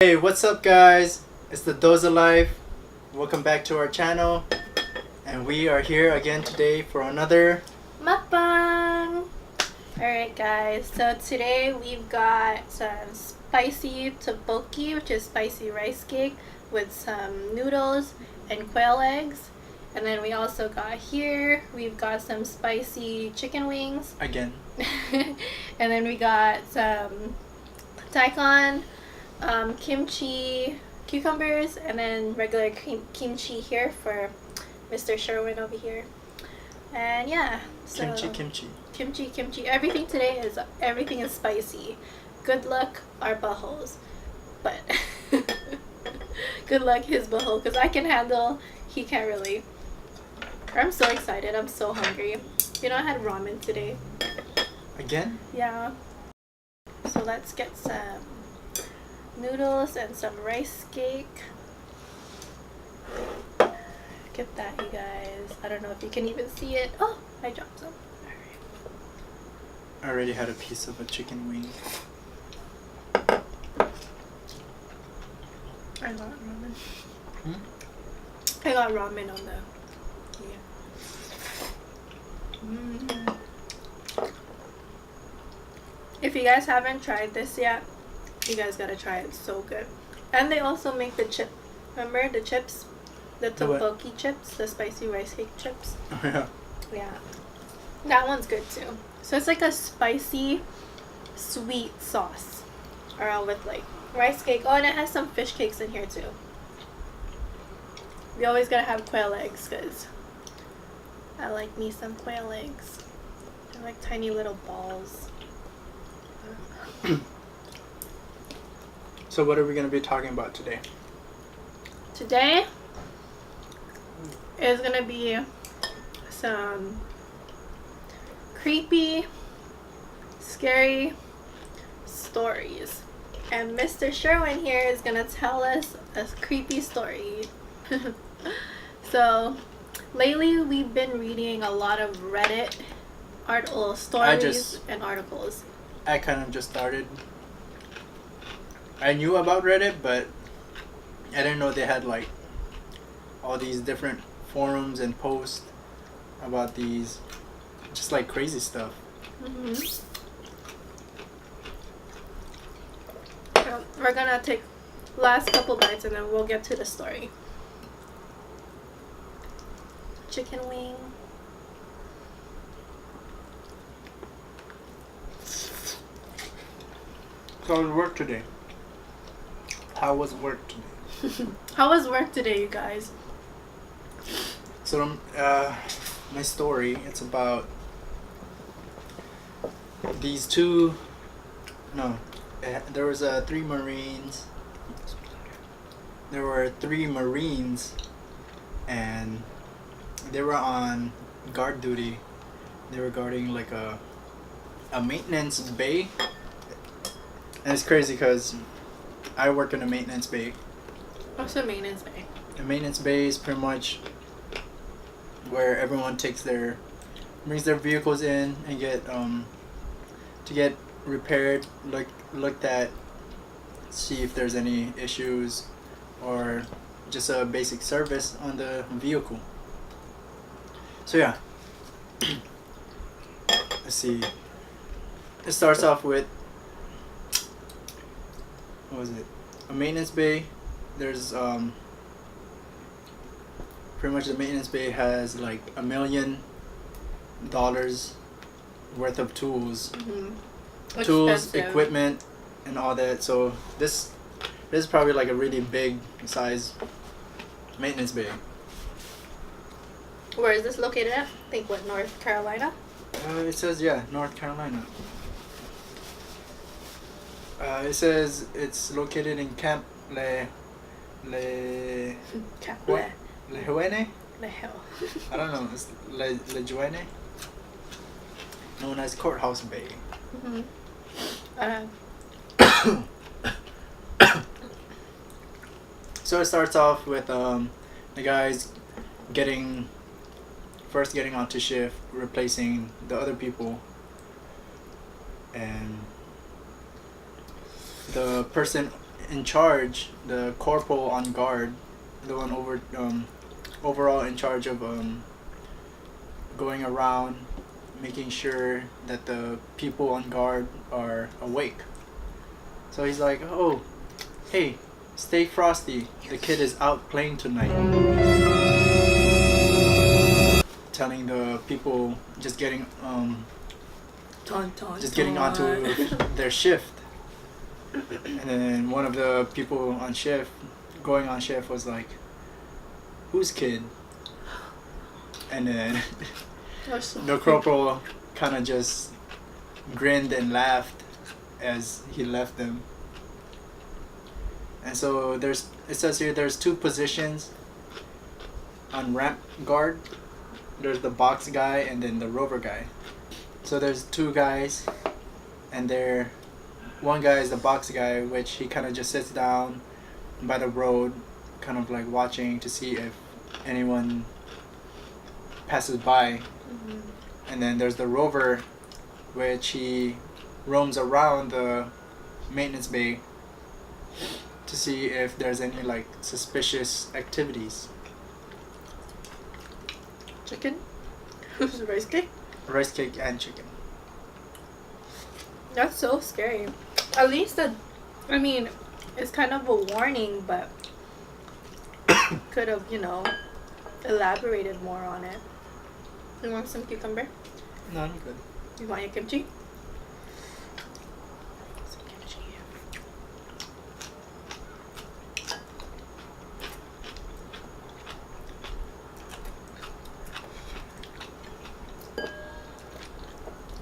Hey, what's up guys? It's the Doza Life. Welcome back to our channel. And we are here again today for another Mukbang! Alright guys, so today we've got some spicy tteokbokki, which is spicy rice cake with some noodles and quail eggs. And then we also got here, we've got some spicy chicken wings. again. And then we got some daikon, kimchi, cucumbers, and then regular kimchi here for Mr. Sherwin over here. And yeah, so kimchi. Everything is spicy. Good luck our buttholes, but good luck his butthole, because I can handle, he can't really. I'm so excited. I'm so hungry. You know, I had ramen today. Again? Yeah. So let's get some noodles and some rice cake. Get that, you guys. I don't know if you can even see it. Oh, I dropped some. Alright. I already had a piece of a chicken wing. I got ramen. I got ramen on the. Yeah. If you guys haven't tried this yet, you guys gotta try it. It's so good. And they also make the chip. Remember the chips? The tteokbokki chips, the spicy rice cake chips. Oh yeah. Yeah. That one's good too. So it's like a spicy, sweet sauce. Around with like rice cake. Oh, and it has some fish cakes in here too. We always gotta have quail eggs because I like me some quail eggs. They're like tiny little balls. So what are we going to be talking about today? Today is gonna be some creepy, scary stories. And Mr. Sherwin here is gonna tell us a creepy story. So lately we've been reading a lot of Reddit stories and articles. I kind of just started. I knew about Reddit, but I didn't know they had like all these different forums and posts about these just like crazy stuff. So we're gonna take last couple bites and then we'll get to the story. Chicken wing. So how was work today? How was work today? How was work today, you guys? So my story, it's about these two. No, there was three Marines. There were three Marines, and they were on guard duty. They were guarding like a maintenance bay. And it's crazy because I work in a maintenance bay. What's a maintenance bay? A maintenance bay is pretty much where everyone brings their vehicles in and get repaired, looked at, see if there's any issues, or just a basic service on the vehicle. So yeah, let's see. It starts off with, what was it? A maintenance bay. There's pretty much the maintenance bay has like $1 million worth of tools, tools, equipment, and all that. So this is probably like a really big size maintenance bay. Where is this located at? I think what, North Carolina? It says North Carolina. It says it's located in Camp Le Juene? The hell. I don't know. It's Le Juene, known as Courthouse Bay. So it starts off with the guys getting onto shift, replacing the other people, and the person in charge, the corporal on guard, the one overall in charge of going around making sure that the people on guard are awake. So he's like, oh, hey, stay frosty. The kid is out playing tonight. Telling the people just getting getting onto their shift. And then one of the people on shift, going on shift, was like, whose kid? And then the corporal kind of just grinned and laughed as he left them. And so it says here there's two positions on ramp guard. There's the box guy and then the rover guy. So there's two guys, and one guy is the box guy, which he kind of just sits down by the road, kind of like watching to see if anyone passes by. Mm-hmm. And then there's the rover, which he roams around the maintenance bay to see if there's any like suspicious activities. Chicken? Rice cake? Rice cake and chicken. That's so scary. At least it's kind of a warning, but could have, elaborated more on it. You want some cucumber? No, I'm good. You want your kimchi? Some kimchi.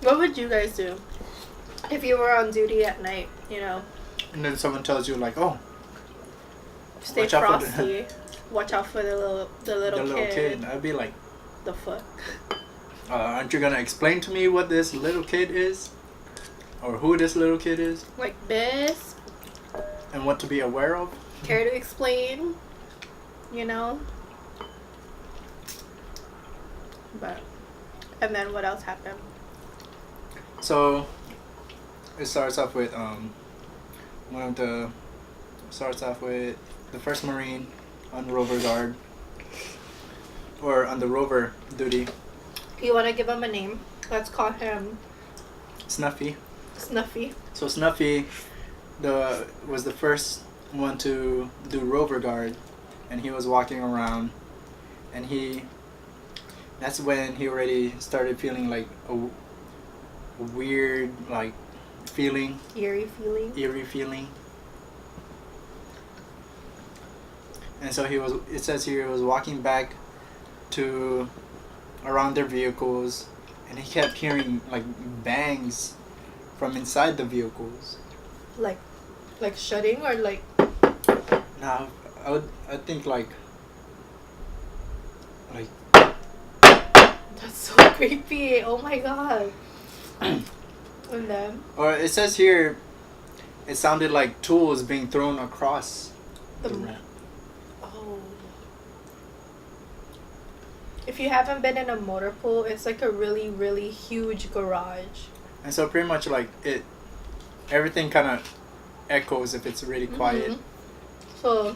What would you guys do if you were on duty at night, And then someone tells you like, oh, stay watch out for frosty, watch out for the little kid. I'd be like, the fuck? aren't you gonna explain to me what this little kid is? Or who this little kid is? Like this? And what to be aware of? Care to explain? But, and then what else happened? So it starts off with the first Marine on rover guard, or on the rover duty. You want to give him a name? Let's call him Snuffy. Snuffy. So Snuffy was the first one to do rover guard, and he was walking around, and that's when he already started feeling like a weird like feeling. Eerie feeling. And so it says here he was walking back to around their vehicles, and he kept hearing like bangs from inside the vehicles. Like shutting or like? Now I think like That's so creepy. Oh my god. And then? Or it says here it sounded like tools being thrown across the ramp. Oh. If you haven't been in a motor pool, it's like a really, really huge garage. And so pretty much like everything kind of echoes if it's really quiet. Mm-hmm. So,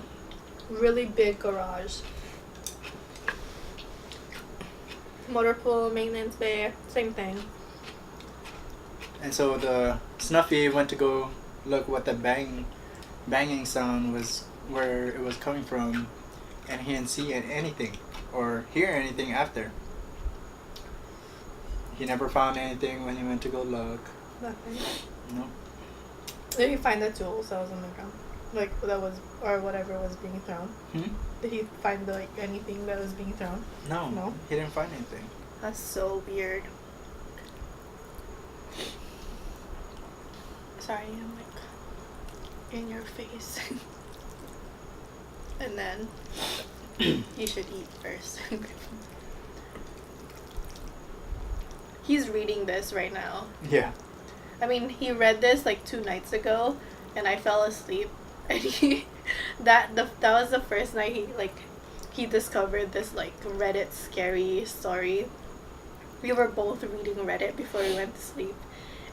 really big garage. Motor pool, maintenance bay, same thing. And so the Snuffy went to go look what the banging sound was, where it was coming from, and he didn't see anything or hear anything after. He never found anything when he went to go look. Nothing. No. Did he find the tools that was on the ground? Like, that was, or whatever was being thrown? Did he find, anything that was being thrown? No. No? He didn't find anything. That's so weird. Sorry, I'm, in your face. And then, you should eat first. He's reading this right now. Yeah. I mean, he read this 2 nights ago, and I fell asleep. And that was the first night he discovered this Reddit scary story. We were both reading Reddit before we went to sleep,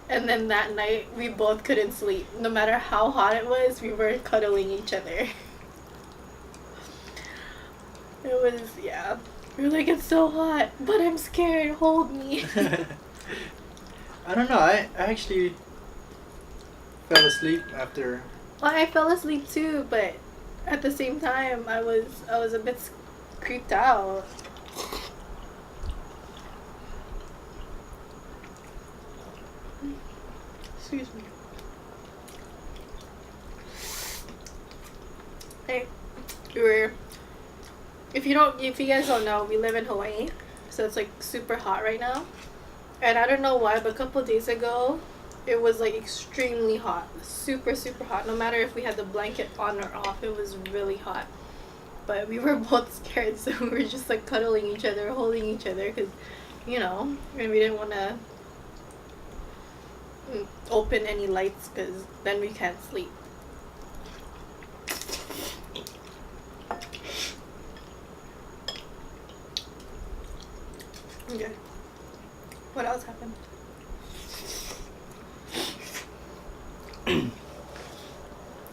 And then that night, we both couldn't sleep. No matter how hot it was, we were cuddling each other. It was, yeah. We were like, it's so hot, but I'm scared. Hold me. I don't know. I actually fell asleep after. Well, I fell asleep too, but at the same time, I was a bit creeped out. Excuse me. Hey, if you guys don't know, we live in Hawaii, so it's like super hot right now. And I don't know why, but a couple of days ago, it was like extremely hot, super super hot. No matter if we had the blanket on or off, it was really hot. But we were both scared, so we were just like cuddling each other, holding each other, because, and we didn't want to open any lights because then we can't sleep. Okay. What else happened?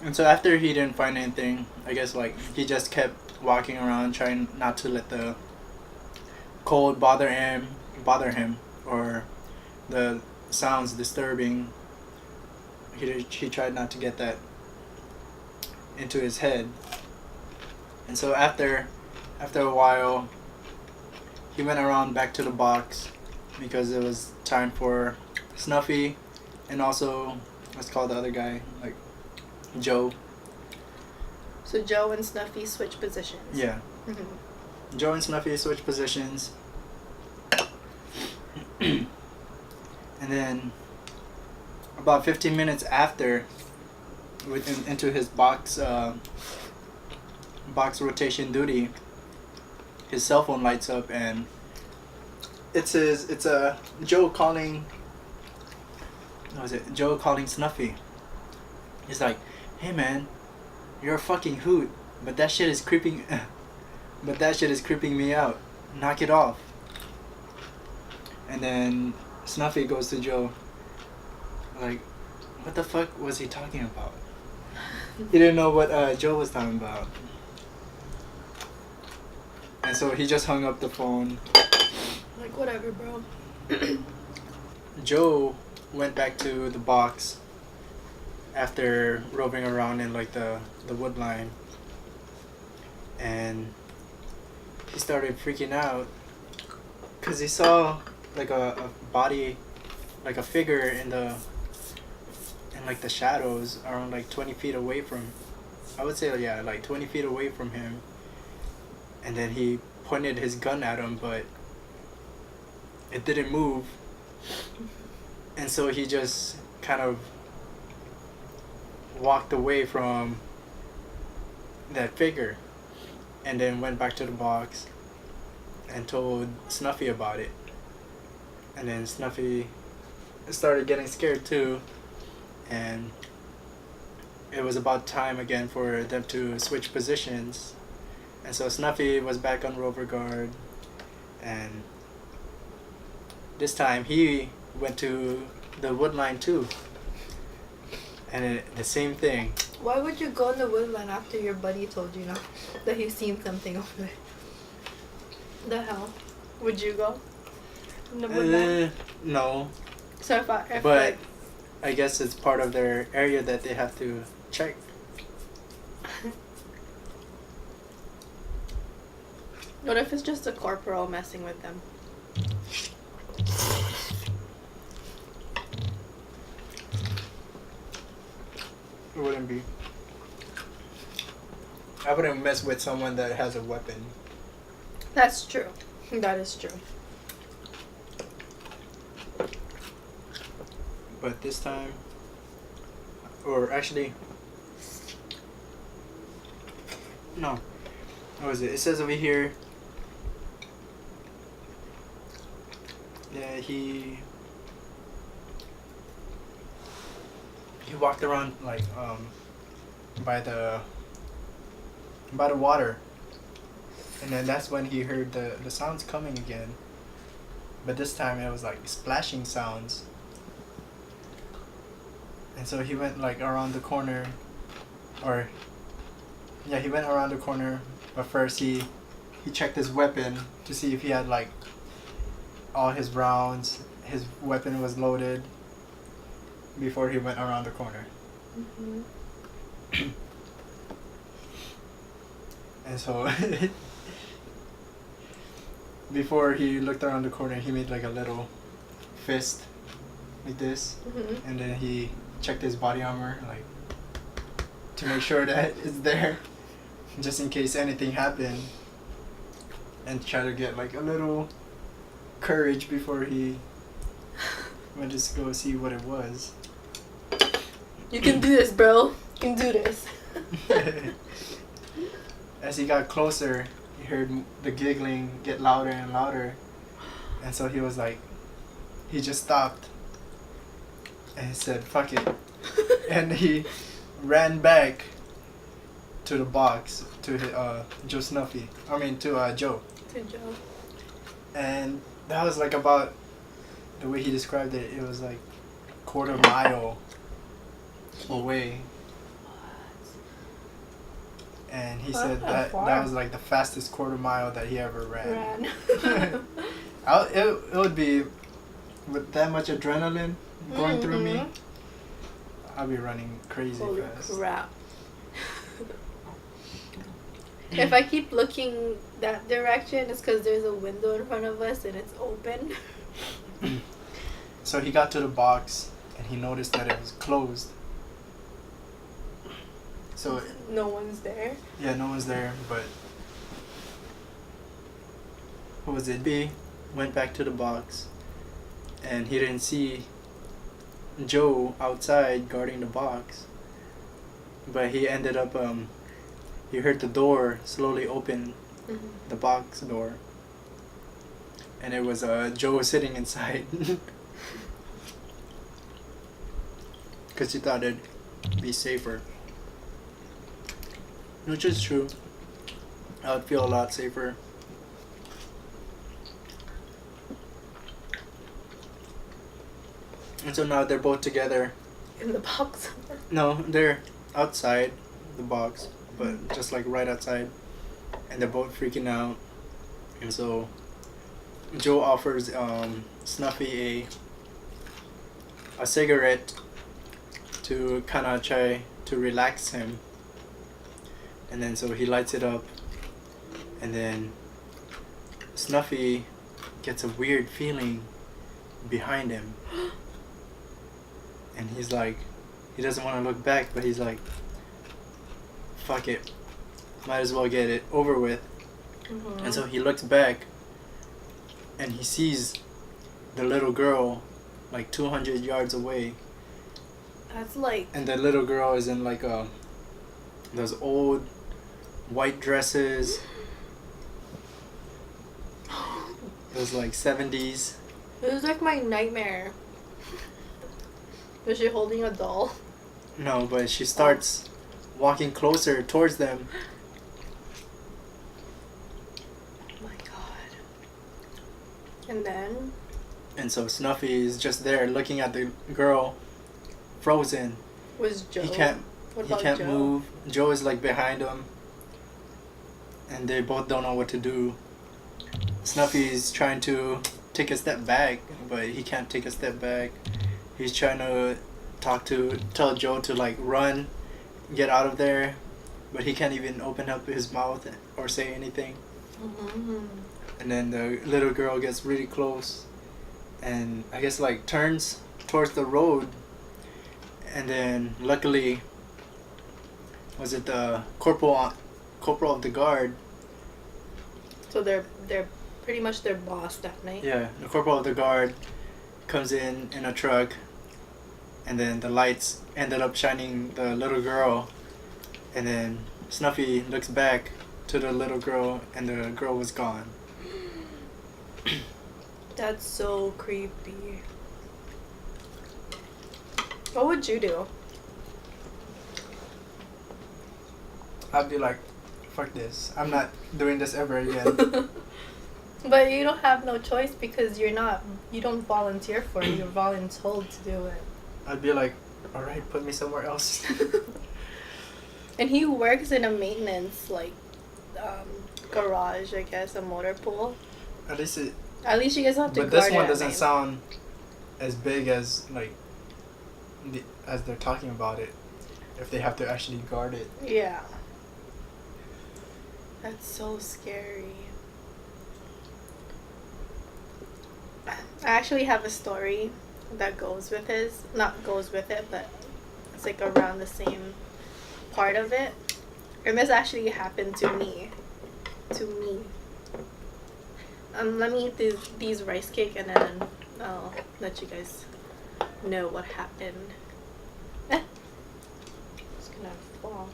And so after he didn't find anything, I guess like he just kept walking around trying not to let the cold bother him, or the sounds disturbing. He tried not to get that into his head. And so after a while, he went around back to the box because it was time for Snuffy and also, let's call the other guy, like Joe. So Joe and Snuffy switch positions. Yeah. Mm-hmm. Joe and Snuffy switch positions. And then about 15 minutes after, into his box rotation duty, his cell phone lights up and it's Joe calling. What was it? Joe calling Snuffy. He's like, "Hey man, you're a fucking hoot, but that shit is creeping me out. Knock it off." And then Snuffy goes to Joe, like, what the fuck was he talking about? He didn't know what Joe was talking about. And so he just hung up the phone. Like, whatever, bro. Joe went back to the box after roving around in like the wood line. And he started freaking out because he saw like a body, like a figure in like the shadows around like 20 feet away from, I would say, yeah, like 20 feet away from him. And then he pointed his gun at him, but it didn't move. And so he just kind of walked away from that figure and then went back to the box and told Snuffy about it. And then Snuffy started getting scared too, and it was about time again for them to switch positions. And so Snuffy was back on rover guard, and this time he went to the wood line too. And the same thing. Why would you go in the woodland after your buddy told you that he's seen something over there? The hell? Would you go in the woodland? No. So if but like, I guess it's part of their area that they have to check. What if it's just a corporal messing with them? It wouldn't be. I wouldn't mess with someone that has a weapon. That's true. That is true. But this time, or actually, no. What was it? It says over here that he walked around like by the water, and then that's when he heard the sounds coming again, but this time it was like splashing sounds. And so he went like around the corner, or yeah, he went around the corner. But first he checked his weapon to see if he had like all his rounds. His weapon was loaded before he went around the corner. Mm-hmm. And so before he looked around the corner, he made like a little fist like this. Mm-hmm. And then he checked his body armor like to make sure that it's there just in case anything happened, and try to get like a little courage before he went to go see what it was. You can do this, bro. You can do this. As he got closer, he heard the giggling get louder and louder, and so he was like, he just stopped and he said, "Fuck it," and he ran back to the box to Joe Snuffy. I mean to Joe. To Joe. And that was like about the way he described it. It was like quarter mile away. And he said that was like the fastest quarter mile that he ever ran. It would be with that much adrenaline going through me. I'll be running crazy Holy fast. crap. If I keep looking that direction, it's because there's a window in front of us and it's open. So he got to the box and he noticed that it was closed. So no one's there. yeah, no one's there, but what was it? B went back to the box and he didn't see Joe outside guarding the box. But he ended up he heard the door slowly open, the box door. And it was Joe sitting inside. Because he thought it'd be safer. Which is true. I would feel a lot safer. And so now they're both together. In the box? No, they're outside the box, but just like right outside. And they're both freaking out. And so Joe offers Snuffy a cigarette to kind of try to relax him. And then so he lights it up, and then Snuffy gets a weird feeling behind him. And he's like, he doesn't want to look back, but he's like, fuck it, might as well get it over with. And so he looks back and he sees the little girl like 200 yards away. That's like... And the little girl is in like those old white dresses. Those like 70s. It was like my nightmare. Was she holding a doll? No, but she starts walking closer towards them. Oh my god. And then? And so Snuffy is just there looking at the girl, frozen. Was Joe? He can't Joe? move. Joe is like behind him. And they both don't know what to do. Snuffy's trying to take a step back, but he can't take a step back. He's trying to tell Joe to like run, get out of there, but he can't even open up his mouth or say anything. And then the little girl gets really close and I guess like turns towards the road, and then luckily, was it the corporal of the guard? So they're pretty much their boss that night. Yeah, the corporal of the guard comes in a truck, and then the lights ended up shining the little girl, and then Snuffy looks back to the little girl and the girl was gone. That's so creepy. What would you do? I'd be like, fuck this. I'm not doing this ever again. But you don't have no choice because you don't volunteer for it. You're voluntold to do it. I'd be like, all right, put me somewhere else. And he works in a maintenance garage, I guess, a motor pool. At least you guys don't have to. But this one doesn't sound as big as like as they're talking about it. If they have to actually guard it. Yeah. That's so scary. I actually have a story that goes with his, not goes with it, but it's like around the same part of it. And this actually happened to me. Let me eat these rice cake and then I'll let you guys know what happened. It's gonna fall.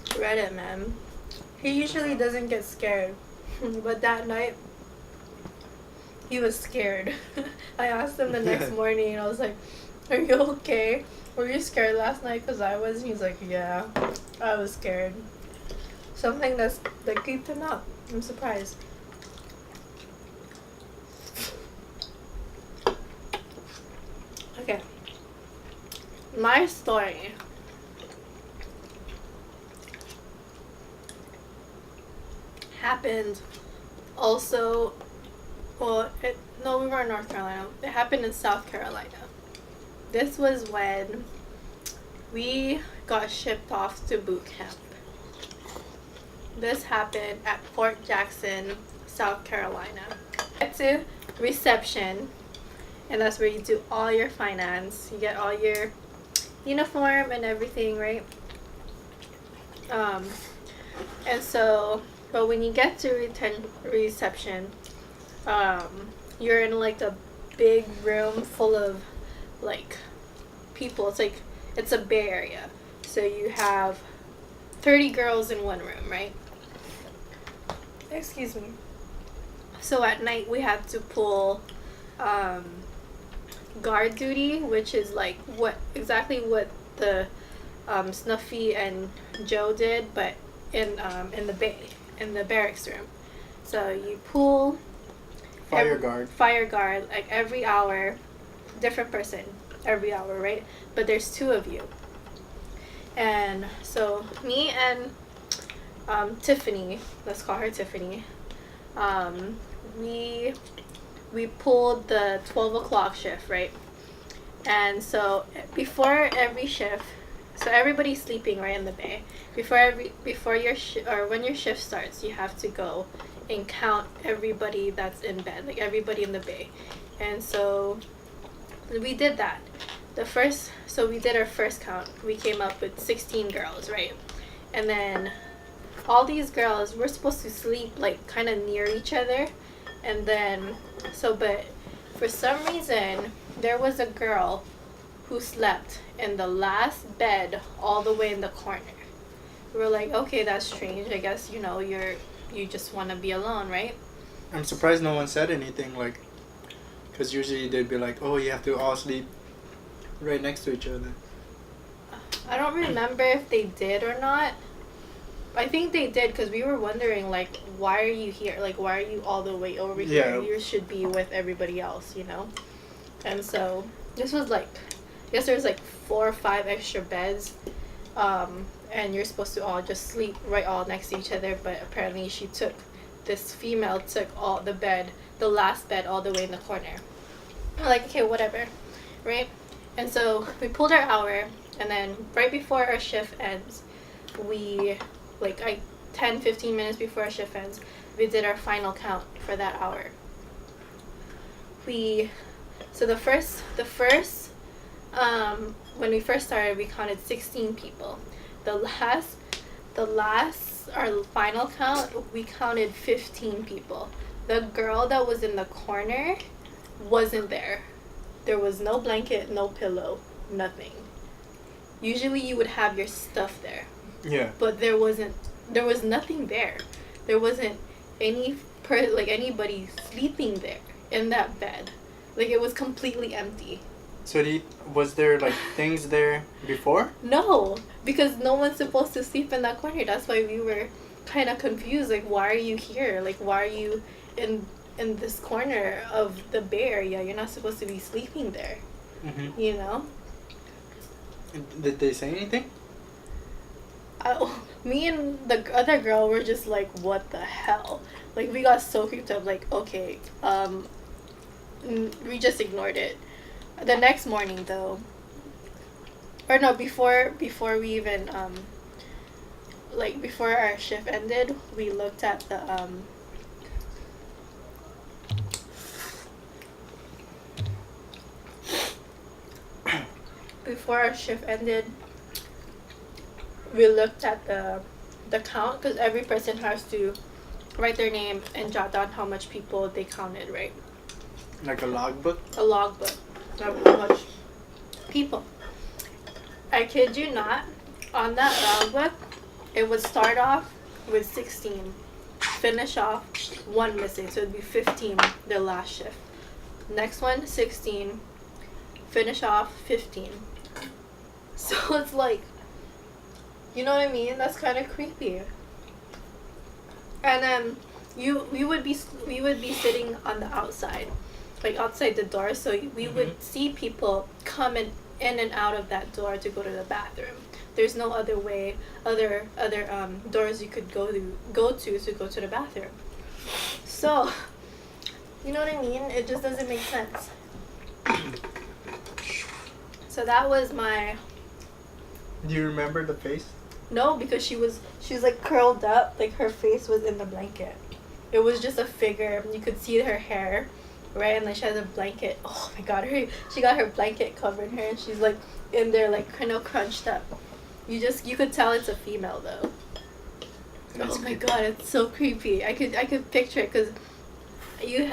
Reddit, man. He usually doesn't get scared. But that night, he was scared. I asked him the next morning and I was like, are you okay? Were you scared last night? Because I was. And he's like, yeah, I was scared. Something that creeped him out. I'm surprised. Okay. My story. Happened also, we were in North Carolina. It happened in South Carolina. This was when we got shipped off to boot camp. This happened at Fort Jackson, South Carolina. Get to reception, and that's where you do all your finance. You get all your uniform and everything, right? And so, but when you get to reception, you're in like a big room full of like people. It's a bay area. So you have 30 girls in one room, right? Excuse me. So at night we had to pull guard duty, which is like what the Snuffy and Joe did, but in the bay, in the barracks room. So you pull fire guard like every hour, different person every hour, right? But there's two of you. And so me and Tiffany, let's call her Tiffany, we pulled the 12 o'clock shift, right? And so before every shift, so everybody's sleeping right in the bay. Before your when your shift starts, you have to go and count everybody that's in bed, like everybody in the bay. And so we did that. So we did our first count. We came up with 16 girls, right? And then all these girls, we're supposed to sleep like kind of near each other. And then, but for some reason, there was a girl who slept in the last bed all the way in the corner. We were like, okay, that's strange. I guess, you just want to be alone, right? I'm surprised no one said anything, like, because usually they'd be like, oh, you have to all sleep right next to each other. I don't remember if they did or not. I think they did, because we were wondering, like, why are you here? Like, why are you all the way over here? You should be with everybody else, And so this was like, I guess there was like 4 or 5 extra beds, and you're supposed to all just sleep right all next to each other. But apparently this female took all the last bed all the way in the corner. We're like, okay, whatever, right? And so we pulled our hour, and then right before our shift ends, 10-15 minutes before our shift ends, we did our final count for that hour. So the first when we first started, we counted 16 people. Our final count, we counted 15 people. The girl that was in the corner wasn't there. There was no blanket, no pillow, nothing. Usually you would have your stuff there. Yeah. But there was nothing there. There wasn't anybody sleeping there in that bed. Like, it was completely empty. So was there like things there before? No, because no one's supposed to sleep in that corner. That's why we were kind of confused. Like, why are you here? Like, why are you in this corner of the bay area? You're not supposed to be sleeping there. Mm-hmm. You know? Did they say anything? Me and the other girl were just like, what the hell? Like, we got so creeped up. Like, okay, we just ignored it. The next morning, though, or no, before we even like before our shift ended, we looked at the before our shift ended, we looked at the count, because every person has to write their name and jot down how much people they counted, right? Like a logbook? A logbook of how much people. I kid you not, on that logbook, it would start off with 16, finish off 1 missing, so it'd be 15 the last shift. Next one, 16, finish off 15. So it's like, you know what I mean? That's kind of creepy. And then we would be sitting on the outside, like outside the door, so we would see people coming in and out of that door to go to the bathroom. There's no other way, other doors you could go to the bathroom. So, you know what I mean? It just doesn't make sense. So that was my. Do you remember the face? No, because she was like curled up, like her face was in the blanket. It was just a figure. You could see her hair, right? And then she has a blanket. Oh my god, she got her blanket covering her, and she's like in there, like kind of crunched up. You could tell it's a female though. That's oh my god, it's so creepy. I could picture it, because you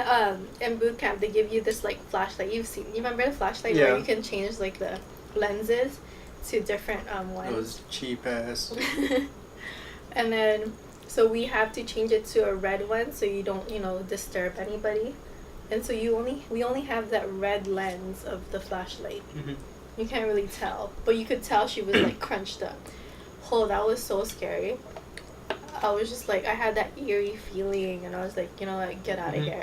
in boot camp they give you this like flashlight. You remember the flashlight where you can change like the lenses to different ones. Those cheap ass. And then so we have to change it to a red one so you don't disturb anybody. And so we only have that red lens of the flashlight. Mm-hmm. You can't really tell, but you could tell she was like crunched up. Oh, that was so scary. I was just like, I had that eerie feeling, and I was like, you know what, get out of here.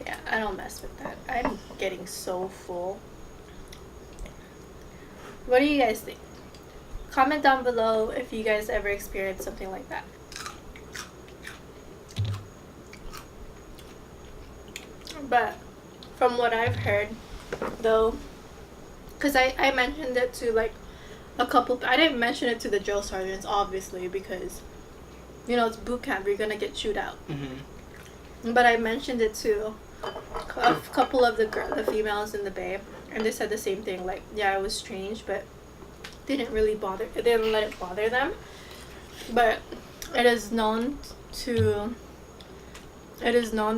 Yeah, I don't mess with that. I'm getting so full. What do you guys think? Comment down below if you guys ever experienced something like that. But from what I've heard, though, because I mentioned it to like a couple. I didn't mention it to the drill sergeants, obviously, because it's boot camp. You're gonna get chewed out. Mm-hmm. But I mentioned it to a couple of the females in the bay, and they said the same thing. Like, yeah, it was strange, but they didn't really bother. They didn't let it bother them. But it is known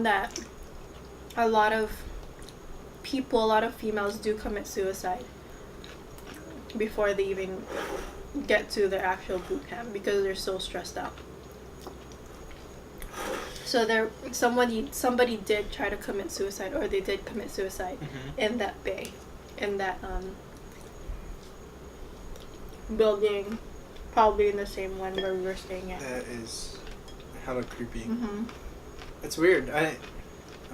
that a lot of females do commit suicide before they even get to their actual boot camp, because they're so stressed out. So somebody did try to commit suicide, or they did commit suicide in that bay, in that building, probably in the same one where we were staying at. That is hella creepy. Mm-hmm. It's weird. I'm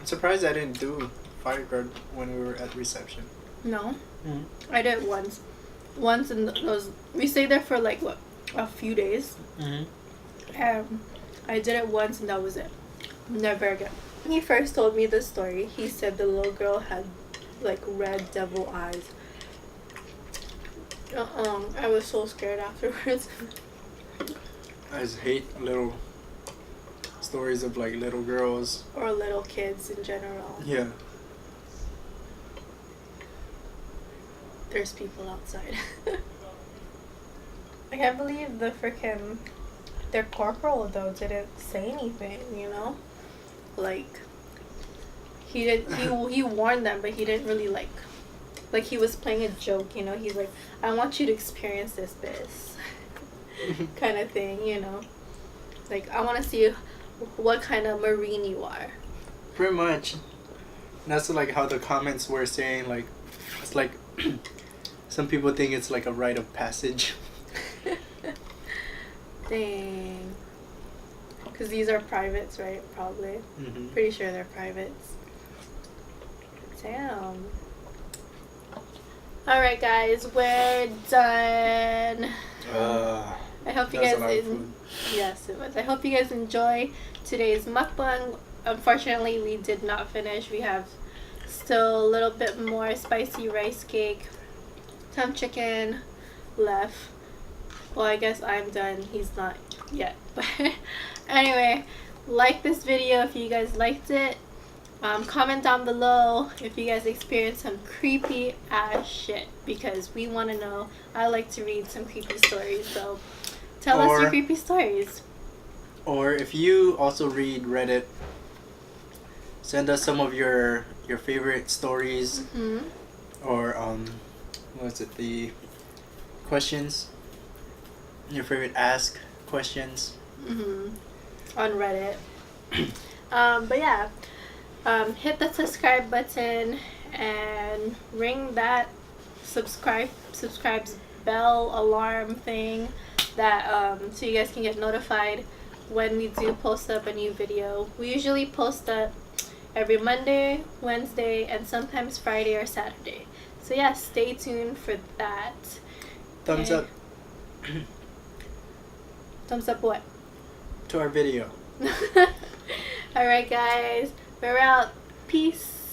surprised I didn't do fire guard when we were at reception. No, Mm-hmm. I did once. Once in those, we stayed there for like a few days. Mm-hmm. I did it once, and that was it. Never again. When he first told me this story, he said the little girl had like red devil eyes. I was so scared afterwards. I just hate little stories of like little girls or little kids in general. Yeah. There's people outside. I can't believe their corporal though didn't say anything, like he warned them, but he didn't really like he was playing a joke, he's like, I want you to experience this kind of thing, like, I want to see what kind of Marine you are. Pretty much. That's like how the comments were saying, like, it's like some people think it's like a rite of passage. Dang. Because these are privates, right? Probably. Mm-hmm. Pretty sure they're privates. Damn. Alright, guys, we're done. I hope you guys yes, it was. I hope you guys enjoy today's mukbang. Unfortunately, we did not finish. We have still a little bit more spicy rice cake, some chicken left. Well, I guess I'm done. He's not yet. But anyway, like this video if you guys liked it. Comment down below if you guys experienced some creepy ass shit, because we want to know. I like to read some creepy stories, so tell us your creepy stories. Or if you also read Reddit, send us some of your favorite stories. Mm-hmm. Or what was it, the questions, your favorite ask questions. Mm-hmm. On Reddit. But yeah, hit the subscribe button and ring that subscribes bell alarm thing, that so you guys can get notified when we do post up a new video. We usually post up every Monday, Wednesday, and sometimes Friday or Saturday. So yeah, stay tuned for that. Thumbs up. Thumbs up what? To our video. Alright guys, we're out. Peace.